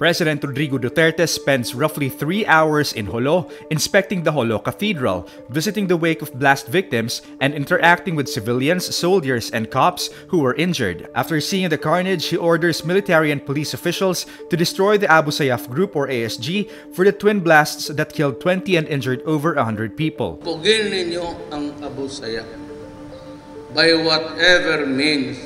President Rodrigo Duterte spends roughly 3 hours in Jolo inspecting the Jolo Cathedral, visiting the wake of blast victims, and interacting with civilians, soldiers, and cops who were injured. After seeing the carnage, he orders military and police officials to destroy the Abu Sayyaf group or ASG for the twin blasts that killed 20 and injured over 100 people. Pugin ninyo ang Abu Sayyaf by whatever means.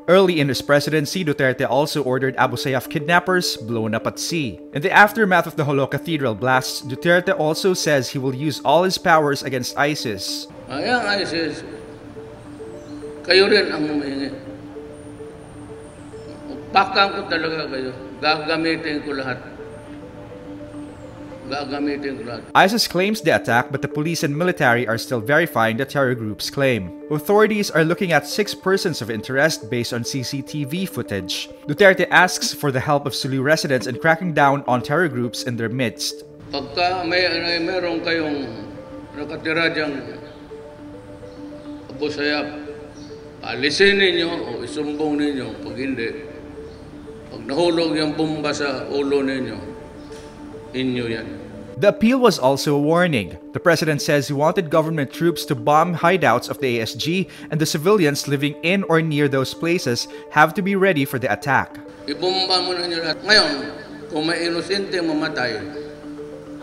Early in his presidency, Duterte also ordered Abu Sayyaf kidnappers blown up at sea. In the aftermath of the Jolo Cathedral blasts, Duterte also says he will use all his powers against ISIS. Ang ISIS, kayo rin ang humihingi. Pakang ko talaga kayo. Gagamitin ko lahat. ISIS claims the attack, but the police and military are still verifying the terror group's claim. Authorities are looking at 6 persons of interest based on CCTV footage. Duterte asks for the help of Sulu residents in cracking down on terror groups in their midst. Pagka mayroon kayong nakatira diyang Abu Sayyaf, alisin ninyo o isumbong ninyo. Pag hindi, pag nahulog yung bomba sa ulo ninyo, the appeal was also a warning. The president says he wanted government troops to bomb hideouts of the ASG, and the civilians living in or near those places have to be ready for the attack. Ibomba mo na nyo lahat. Ngayon, kung may inosente mamatay,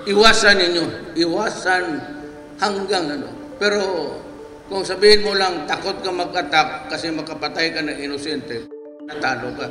iwasan ninyo. Iwasan hanggang ano. Pero kung sabihin mo lang takot ka mag-attack kasi makapatay ka ng inosente, natalo ka.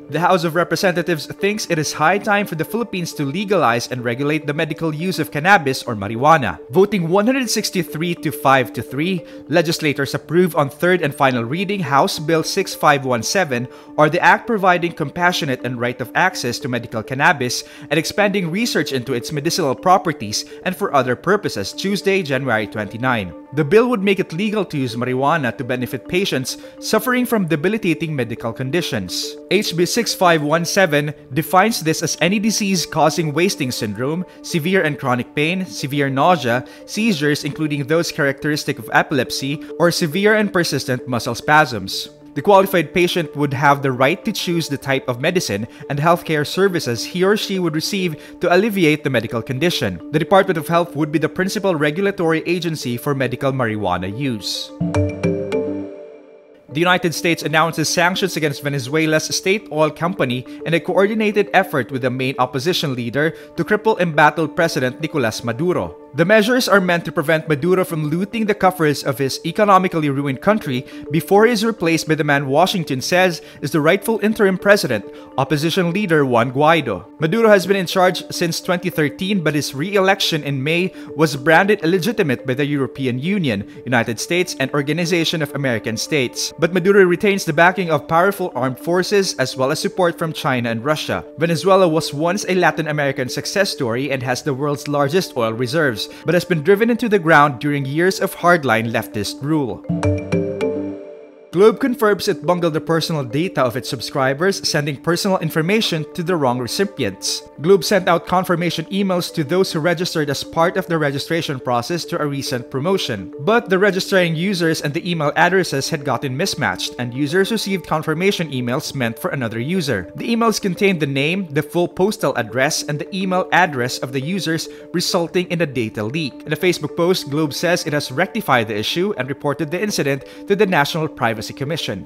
The House of Representatives thinks it is high time for the Philippines to legalize and regulate the medical use of cannabis or marijuana. Voting 163 to 5 to 3, legislators approve on third and final reading House Bill 6517, or the act providing compassionate and right of access to medical cannabis and expanding research into its medicinal properties and for other purposes, Tuesday, January 29. The bill would make it legal to use marijuana to benefit patients suffering from debilitating medical conditions. HB 6517 defines this as any disease causing wasting syndrome, severe and chronic pain, severe nausea, seizures including those characteristic of epilepsy, or severe and persistent muscle spasms. The qualified patient would have the right to choose the type of medicine and healthcare services he or she would receive to alleviate the medical condition. The Department of Health would be the principal regulatory agency for medical marijuana use. The United States announces sanctions against Venezuela's state oil company in a coordinated effort with the main opposition leader to cripple embattled President Nicolas Maduro. The measures are meant to prevent Maduro from looting the coffers of his economically ruined country before he is replaced by the man Washington says is the rightful interim president, opposition leader Juan Guaido. Maduro has been in charge since 2013, but his re-election in May was branded illegitimate by the European Union, United States, and Organization of American States. But Maduro retains the backing of powerful armed forces as well as support from China and Russia. Venezuela was once a Latin American success story and has the world's largest oil reserves, but has been driven into the ground during years of hardline leftist rule. Globe confirms it bungled the personal data of its subscribers, sending personal information to the wrong recipients. Globe sent out confirmation emails to those who registered as part of the registration process to a recent promotion. But the registering users and the email addresses had gotten mismatched, and users received confirmation emails meant for another user. The emails contained the name, the full postal address, and the email address of the users, resulting in a data leak. In a Facebook post, Globe says it has rectified the issue and reported the incident to the National Privacy Commission.